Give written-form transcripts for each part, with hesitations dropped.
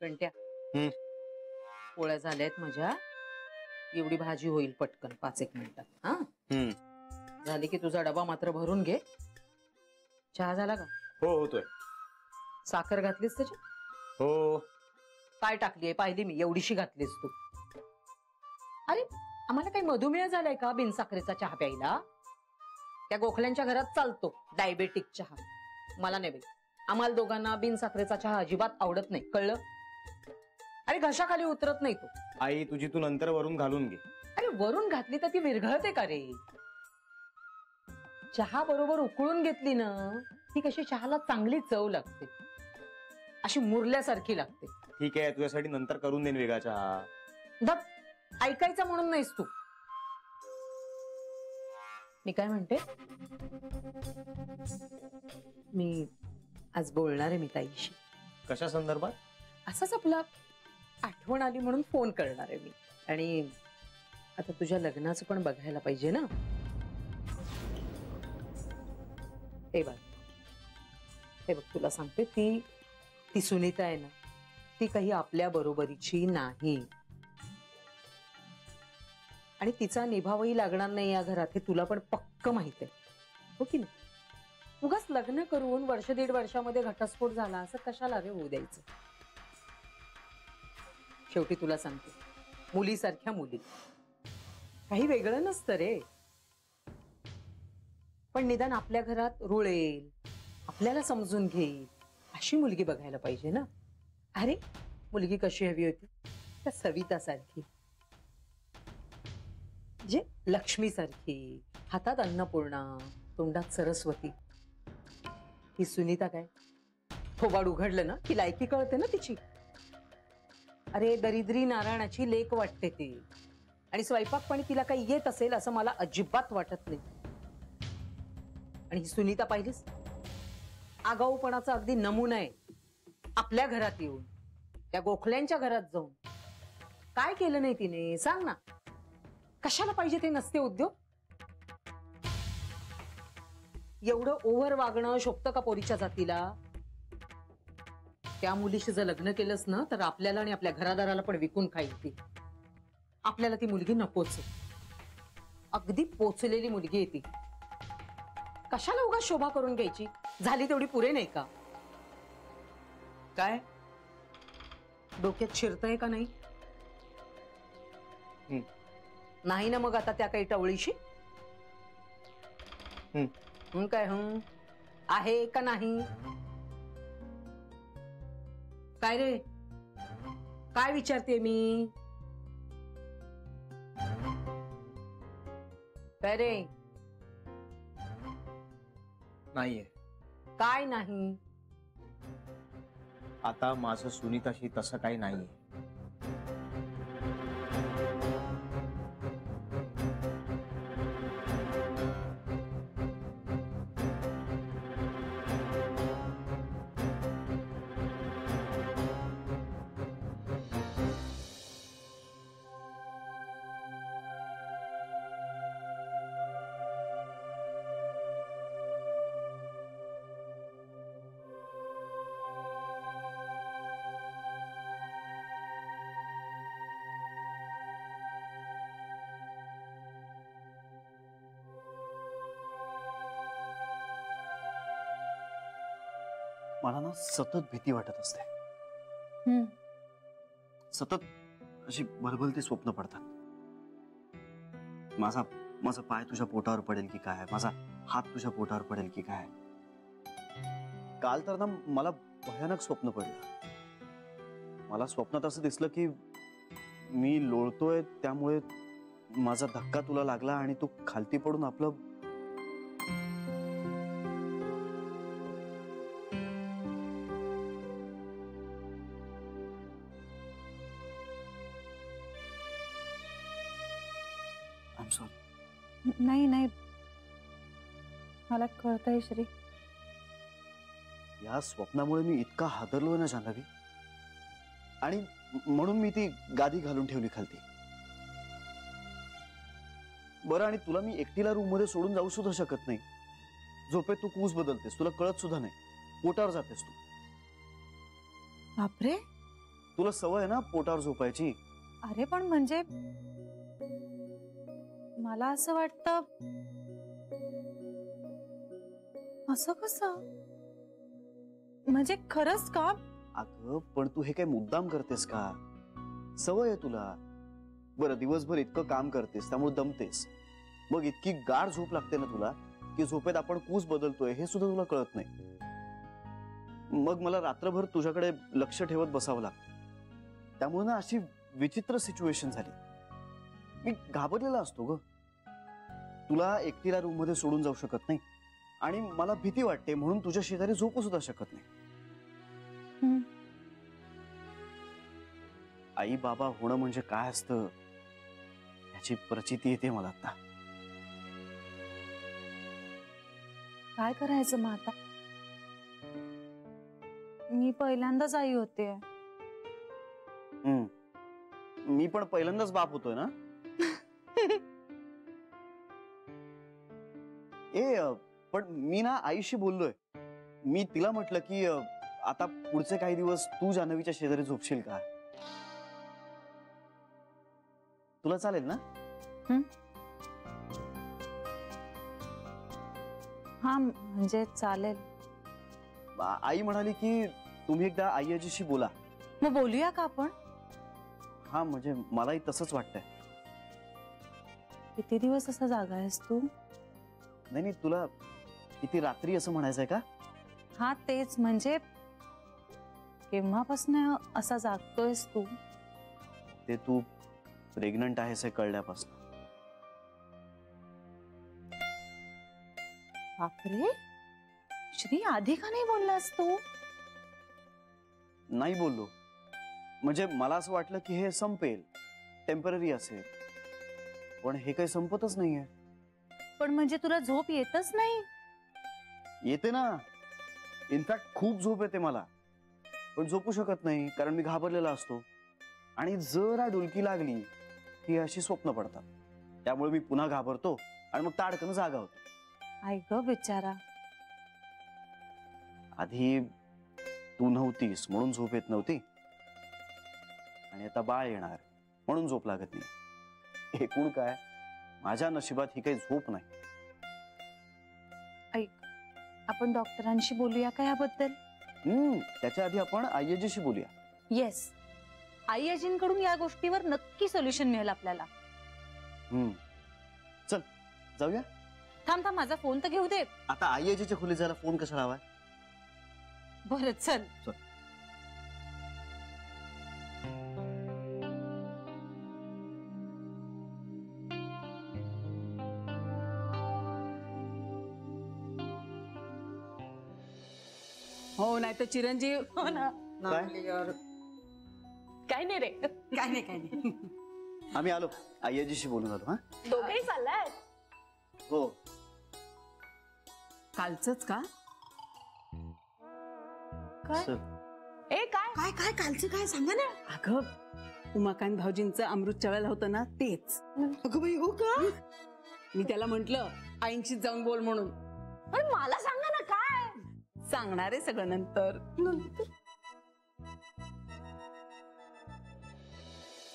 कंट्या पोळ्या झाल्यात माझ्या. एवढी भाजी होईल पटकन 5-1 मिनिटात. हा झाली की तुझा डबा मात्र भरून घे. चहा झाला का? हो होतोय. साखर घातलीस त्याची? हो. काय टाकलीये पाहिली मी, एवढीशी घातलीस तू. अरे आम्हाला काही मधुमेह झालाय का बिनसाखरेचा चहा प्यायला? त्या गोखल्यांच्या घरात चालतो डायबेटिक चहा. मला नाही बाई. आम्हाला दोघांना बिनसाखरेचा चहा अजिबात आवडत नाही, कळलं? अरे घशाखाली उतरत नाही तो. आई तुझी तू नंतर वरून घालून घे. अरे वरून घातली तर ती विरघळते का रे? चहा बरोबर उकळून घेतली ना ती कशी चहाला चांगली चव लागते, अशी मुरल्यासारखी लागते. ठीक आहे, तुझ्यासाठी नंतर करून देईन वेगळा चहा. दप ऐकायचा म्हणून नाहीस तू. मी काय म्हणते, मी आज बोलणार आहे मी ताईशी. कशा संदर्भात? असंच आपला आठवण आली म्हणून फोन करणार आहे मी. आणि आता तुझ्या लग्नाचं पण बघायला पाहिजे ना. हे बघ तुला सांगते, ती सुनीता आहे ना, ती काही आपल्या बरोबरीची नाही. आणि तिचा निभावही लागणार नाही या घरात, हे तुला पण पक्क माहित आहे, हो की नाही? उगाच लग्न करून 1-1.5 वर्षामध्ये घटस्फोट झाला असं कशाला रे होऊ द्यायचं? शेवटी तुला सांगते, मुलीसारख्या मुली काही वेगळं नसतं रे. पण निदान आपल्या घरात रुळेल, आपल्याला समजून घेईल अशी मुलगी बघायला पाहिजे ना. अरे मुलगी कशी हवी होती? त्या सविता सारखी, जे लक्ष्मी सारखी, हातात अन्नपूर्णा, तोंडात सरस्वती. ही सुनीता काय, थोबाड उघडलं ना की लायकी कळते ना तिची. अरे दरिद्री नारायणाची लेक वाटते ती. आणि स्वयंपाक पण तिला काही येत असेल असं मला अजिबात वाटत नाही. आणि ही सुनीता पाहिलीस, आगाऊपणाचा अगदी नमुना आहे. आपल्या घरात येऊन त्या गोखल्यांच्या घरात जाऊन काय केलं नाही तिने, सांग ना. कशाला पाहिजे ते नसते उद्योग? एवढं ओव्हर वागणं शोभतं का पोरीच्या जातीला? त्या मुलीशी जर लग्न केलंस ना तर आपल्याला आणि आपल्या घरादाराला पण विकून खाईल ती. आपल्याला ती मुलगी नकोच. अगदी पोचलेली मुलगी आहे ती. कशाला उगाच शोभा करून घ्यायची? झाली तेवढी पुरे नाही का? काय डोक्यात शिरतंय का नाही? नाही ना मग आता त्या काही टवळीशी काय आहे का नाही? काय रे, काय विचारते मी? काय रे? नाहीये. काय नाही? आता माझं सुनीताशी तसं काही नाहीये. मला ना सतत भीती वाटत असते. सतत अशी भलभलती स्वप्न पडतात. माझा पाय तुझ्या पोटावर पडेल की काय, माझा हात तुझ्या पोटावर पडेल की काय. काल तर ना मला भयानक स्वप्न पडलं. मला स्वप्नात असं दिसलं की मी लोळतोय, त्यामुळे माझा धक्का तुला लागला आणि तू खालती पडून आपलं नाही नाही, मला कळतंय श्री. या स्वप्नामुळे मी इतका हादरलोय ना जान्हवी, आणि म्हणून मी ती गादी घालून ठेवली खालती. बरं, आणि तुला मी एकटीला रूम मध्ये सोडून जाऊ सुद्धा शकत नाही. झोपेत तू कूस बदलतेस, तुला कळत सुद्धा नाही, पोटावर जातेस तू. बापरे, तुला सवय आहे ना पोटावर झोपायची. अरे पण म्हणजे मला असं वाटतं, असं कसं? म्हणजे खरंच का? अगं पण तू हे काय मुद्दाम करतेस का? सवय आहे तुला. बरं दिवसभर इतकं काम करतेस त्यामुळे दमतेस, मग इतकी गाढ झोप लागते ना तुला की झोपेत आपण कूस बदलतोय हे सुद्धा तुला कळत नाही. मग मला रात्रभर तुझ्याकडे लक्ष ठेवत बसावं लागतं. त्यामुळे ना अशी विचित्र सिच्युएशन झाली. मी घाबरलेला असतो ग. तुला एकटीला रूम मध्ये सोडून जाऊ शकत नाही आणि मला भीती वाटते म्हणून तुझ्या शेजारी झोपू सुद्धा शकत नाही. हम्म. आई बाबा होणं म्हणजे काय असतं याची प्रचिती येते मला आता. काय करायचं मग आता? मी पहिल्यांदाच आई होते. मी पण पहिल्यांदाच बाप होतोय ना. पण मी ना आईशी बोललोय. मी तिला म्हटलं की आता पुढचे काही दिवस तू जान्हवीच्या शेजारी झोपशील का? तुला चालेल ना? हा म्हणजे चालेल. आई म्हणाली की तुम्ही एकदा आई आजीशी बोला. मग बोलूया का आपण? हा म्हणजे मलाही तसंच वाटतंय. किती दिवस असा जागा आहेस तू? नाही नाही तुला किती रात्री असं म्हणायचंय का? हा तेच, म्हणजे केव्हापासून असा जागतोयस तू? ते तू प्रेग्नंट आहेस हे कळल्यापासून. बापरे, श्री आधी का नाही बोललास तू? नाही बोललो. म्हणजे मला असं वाटलं की हे संपेल, टेम्पररी असेल, पण हे काही संपतच नाहीये. पण म्हणजे तुला झोप येतच नाही? येते ना. इनफॅक्ट खूप झोप येते मला, पण झोपू शकत नाही कारण मी घाबरलेला असतो. आणि जरा डुलकी लागली की अशी स्वप्न पडतात. त्यामुळे मी पुन्हा घाबरतो आणि मग ताडकन जागा होतो. आई ग बिचारा. आधी तू नव्हतीस म्हणून झोप येत नव्हती आणि आता बाळ येणार म्हणून झोप लागत नाही. एकूण काय माझ्या नशिबात ही काही झोप नाही. ऐक, आपण डॉक्टरांशी बोलूया का याबद्दल? त्याच्या आधी आपण आईजीशी बोलूया. येस, आई आजींकडून या गोष्टीवर नक्की सोल्युशन मिळेल आपल्याला. चल जाऊया. थांब थांब, माझा फोन तर घेऊ दे. आता आईजीच्या खोलीत जायला फोन कशाला हवाय? बरं चल. हो नाही तर चिरंजीव. हो ना. काय नाही रे, काय नाही काय नाही. आम्ही आलो, आईजीशी बोलून आलो. हा दोघेही चाललाय? हो. कालचंच का? काय? चल. ए काय? काय काय कालचं काय सांगा ना. अगं उमाकांत भाऊजींचं अमृत चळायला होतं ना तेच. अगं बाई हो का? मी त्याला म्हंटल आईंशीच जाऊन बोल म्हणून. पण मला सांगा ना काय? सांगणार आहे सगळं नंतर.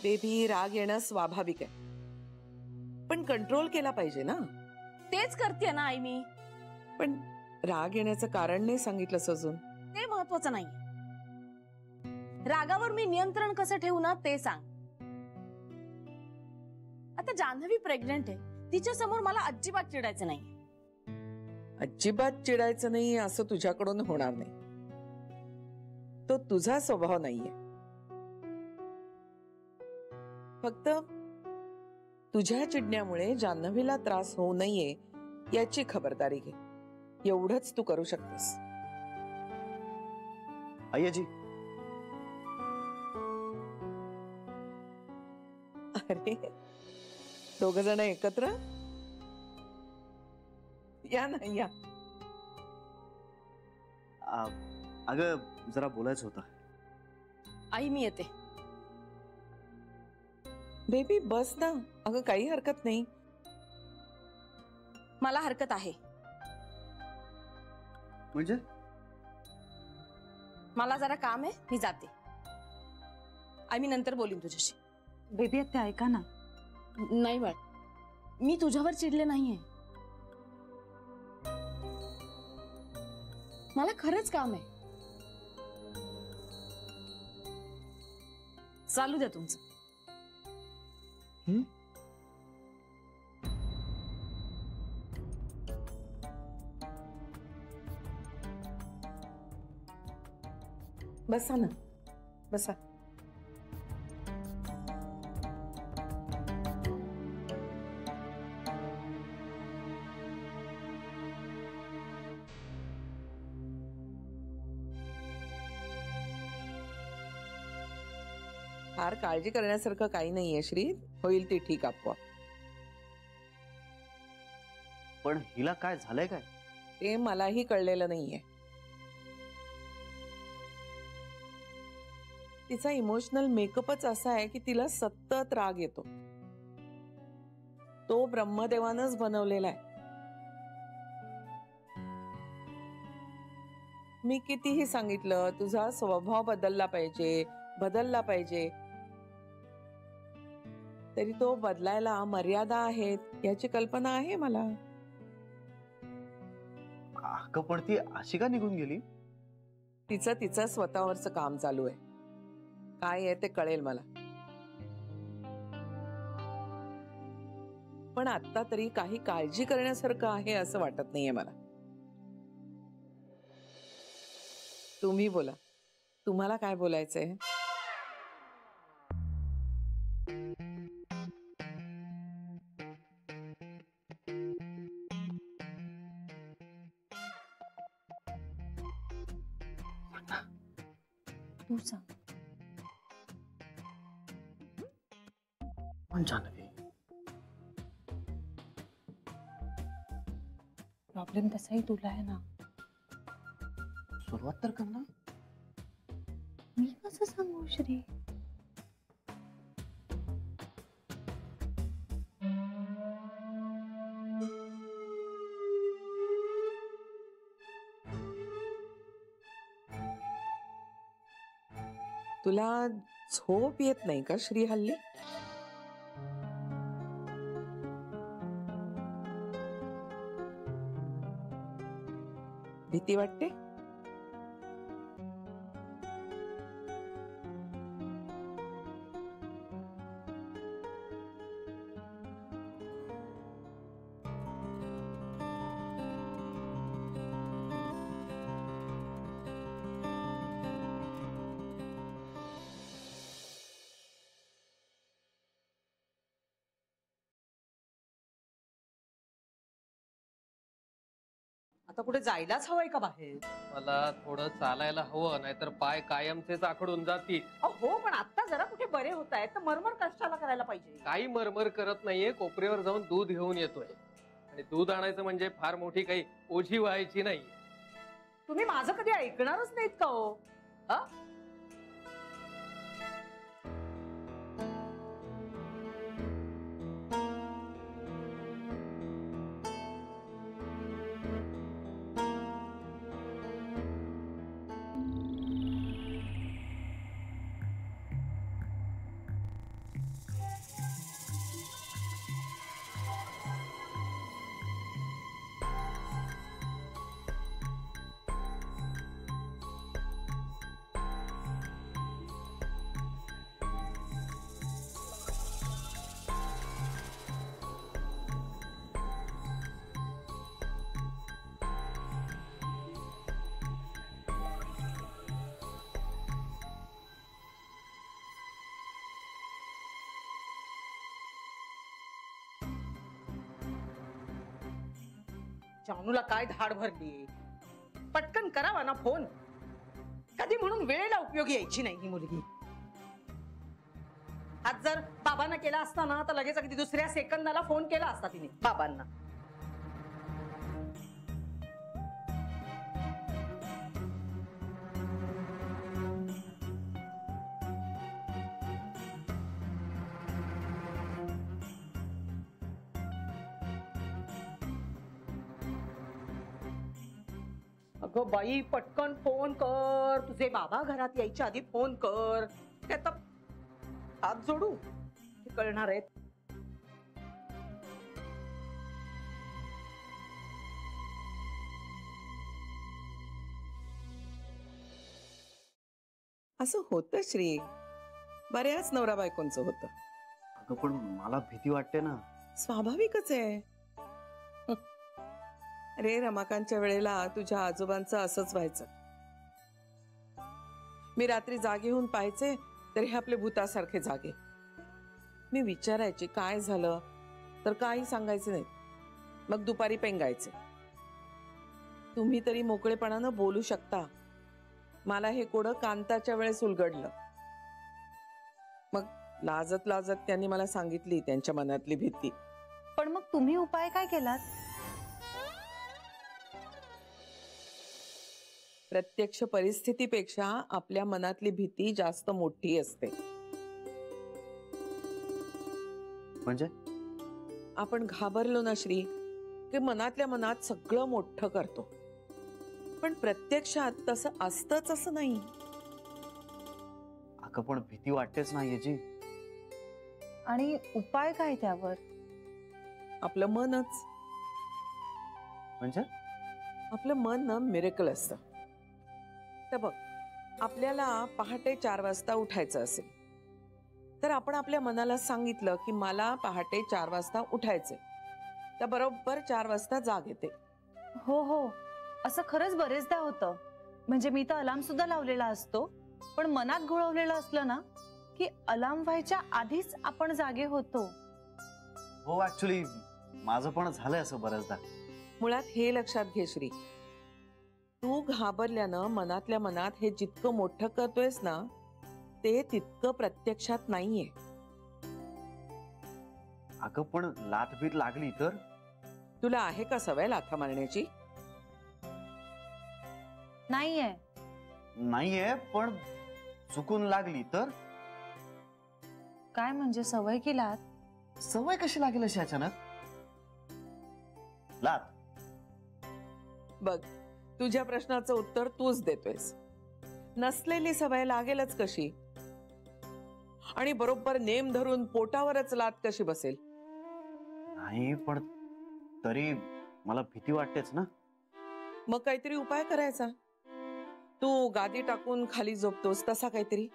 बेबी, राग येणं स्वाभाविक आहे, पण कंट्रोल केला पाहिजे ना. तेच करते ना आई मी. पण राग येण्याचं कारण नाही सांगितलं सजून. ते महत्वाचं नाही. रागावर मी नियंत्रण कसं ठेवू ना ते सांग. आता जान्हवी प्रेग्नंट आहे, तिच्या समोर मला अजिबात चिडायचं नाही. अजिबात चिडायचं नाही असं तुझ्याकडून होणार नाही. तो तुझा स्वभाव नाहीये. फक्त तुझ्या चिडण्यामुळे जान्हवीला त्रास होऊ नये याची खबरदारी घे. एवढंच तू करू शकतेस. आईजी. अरे, दोघ जण एकत्र या ना, या. अगं जरा बोलायचं होतं. आई मी येते. बेबी बस ना. अगं काही हरकत नाही. मला हरकत आहे. म्हणजे मला जरा काम आहे, मी जाते. आम्ही नंतर बोलीन तुझ्याशी. बेबी ते ऐका ना. नाही बाळ, मी तुझ्यावर चिडले नाहीये. मला खरंच काम आहे. चालू द्या तुमचं. बसा ना, बसा. फार काळजी करण्यासारखं काही नाहीये श्री, होईल ते ठीक आपोआप. पण हिला काय झालंय काय? ते मलाही कळलेलं नाहीये. तिचा इमोशनल मेकअपच असा आहे की तिला सतत राग येतो. तो ब्रह्मदेवानच बनवलेला आहे. मी कितीही सांगितलं तुझा स्वभाव बदलला पाहिजे, तरी तो बदलायला मर्यादा आहेत याची कल्पना आहे मला. अगं पण ती अशी का निघून गेली? तिचं स्वतःवरचं काम चालू आहे. काय आहे ते कळेल मला. पण आता तरी काही काळजी करण्यासारखं आहे असं वाटत नाहीये मला. तुम्ही बोला, तुम्हाला काय बोलायचंय? तू सांग. जान्हवी, प्रॉब्लेम तसाही तुला आहे ना. सुरुवात तर कर ना. मी कसं सांगू श्री? तुला झोप येत नाही का श्री हल्ली? भीती वाटते? आता कुठे जायलाच हवंय का बाहेर? मला थोडं चालायला हवं, नाहीतर पाय कायमचेच आखडून जातील. हो, पण आता जरा कुठे बरे होत आहेत तर मरमर कष्टाला करायला पाहिजे. काही मरमर करत नाहीये, कोपऱ्यावर जाऊन दूध घेऊन येतोय. आणि दूध आणायचं म्हणजे फार मोठी काही ओझी व्हायची नाही. तुम्ही माझं कधी ऐकणारच नाहीत का हो? जानूला काय धाड भरली? पटकन करावा ना फोन. कधी म्हणून वेळेला उपयोगी यायची नाही ही मुलगी. आज जर बाबांना केला असता ना तर लगेच अगदी दुसऱ्या सेकंदाला फोन केला असता तिने बाबांना. अगं बाई, पटकन फोन कर. तुझे बाबा घरात यायच्या आधी फोन कर. हात जोडू? हे कळणार आहेत. असं होतं श्री, बऱ्याच नवरा बायकोंचं होतं. अगं पण मला भीती वाटते ना. स्वाभाविकच आहे. अरे रमाकांतच्या वेळेला तुझ्या आजोबांचं असंच व्हायचं. मी रात्री जागे होऊन पाहायचे तर हे आपले भूतासारखे जागे. मी विचारायचे काय झालं तर काही सांगायचे नाही. मग दुपारी पेंगायचे. तुम्ही तरी मोकळेपणानं बोलू शकता. मला हे कोडं कांताच्या वेळेस उलगडलं. मग लाजत लाजत त्यांनी मला सांगितली त्यांच्या मनातली भीती. पण मग तुम्ही उपाय काय केलात? प्रत्यक्ष परिस्थितीपेक्षा आपल्या मनातली भीती जास्त मोठी असते. म्हणजे आपण घाबरलो ना श्री की मनातल्या मनात सगळं मोठं करतो. पण प्रत्यक्षात तसं असतंच असं नाही. अगं पण भीती वाटतेच ना याची. आणि उपाय काय त्यावर? आपलं मनच. म्हणजे आपलं मन ना मिरेकल असतं. तर बघ, आपल्याला पहाटे 4 वाजता उठायचं असेल तर आपण आपल्या मनाला सांगितलं की मला पहाटे 4 वाजता उठायचे, तर बरोबर 4 वाजता जाग येते. हो हो, असं खरंच बरेचदा होतं. म्हणजे मी तर अलार्म सुद्धा लावलेला असतो, पण मनात घोळवलेलं असलं ना की अलार्म व्हायच्या आधीच आपण जागे होतो. हो ऍक्च्युली माझं पण झालंय असं बऱ्याचदा. मुळात हे लक्षात घे श्री, तू घाबरल्यानं मनातल्या मनात हे जितकं मोठं करतोयस ना ते तितकं प्रत्यक्षात नाहीये. अगं पण लाथबीत लागली तर? तुला आहे का सवय लाथा मारण्याची? नाहीये. नाहीये, पण चुकून लागली तर? काय म्हणजे सवय की लात? सवय कशी लागेल अशी अचानक? लात. बघ, तुझ्या प्रश्नाचं उत्तर तूच देतोयस. नसलेली सवय लागेलच कशी? आणि बरोबर नेम धरून पोटावरच लात कशी बसेल? नाही पण तरी मला भीती वाटतेच ना. मग काहीतरी उपाय करायचा. तू गादी टाकून खाली झोपतोस तसा काहीतरी.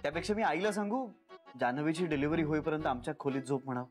त्यापेक्षा मी आईला सांगू जान्हवीची डिलिव्हरी होईपर्यंत आमच्या खोलीत झोप म्हणाव.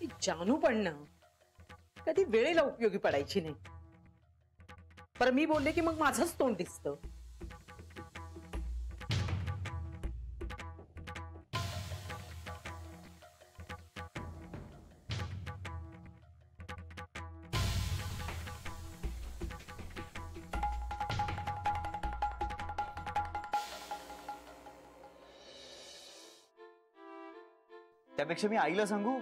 ही जानू पण ना कधी वेळेला उपयोगी पडायची नाही. पर मी बोलले की मग माझंच तोंड दिसतं. त्यापेक्षा मी आईला सांगू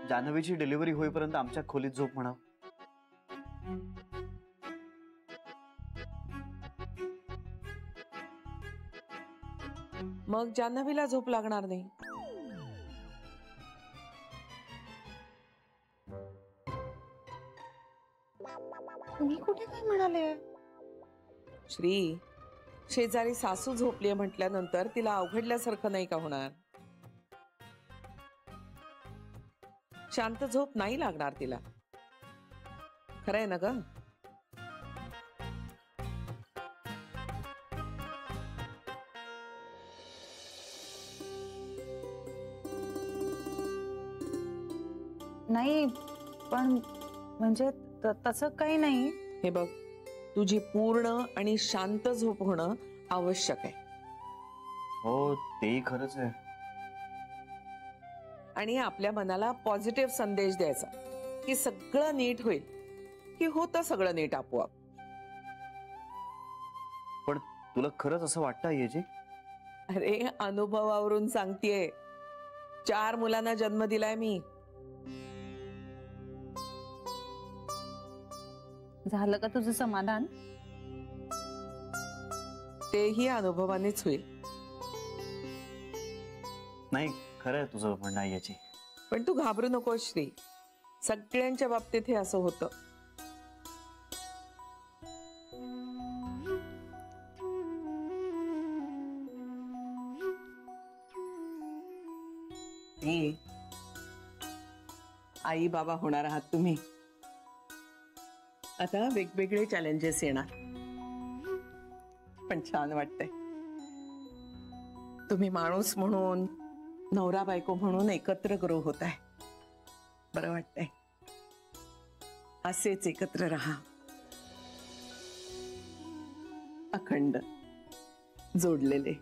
जान्हवीची डिलिव्हरी होईपर्यंत आमच्या खोलीत झोप म्हणाव. मग जान्हवीला झोप लागणार नाही. तुम्ही कुठे काय म्हणाले? श्री, शेजारी सासू झोपलीये म्हटल्यानंतर तिला अवघडल्यासारखं नाही का होणार? शांत झोप नाही लागणार तिला. खरंय ना ग? नाही, पण म्हणजे तसं काही नाही. हे बघ, तुझी पूर्ण आणि शांत झोप होणं आवश्यक आहे. हो तेही खरंच आहे. आणि आपल्या मनाला पॉझिटिव्ह संदेश द्यायचा की सगळं नीट होईल, की होतं सगळं नीट आपोआप. पण तुला खरंच असं वाटतं येजी? अरे अनुभवावरून सांगतेय. 4 मुलांना जन्म दिलाय मी. झालं का तुझं समाधान? तेही अनुभवानेच होईल. नाही खरं आहे तुझं म्हणणं याची. पण तू घाबरू नको श्री, सगळ्यांच्या बाबतीत हे असं होतं. आई बाबा होणार आहात तुम्ही. आता वेगवेगळे चॅलेंजेस येणार, पण छान वाटतंय. तुम्ही माणूस म्हणून, नवरा बायको म्हणून एकत्र ग्रो होत आहे. बरं वाटतंय. असेच एकत्र राहा, अखंड जोडलेले.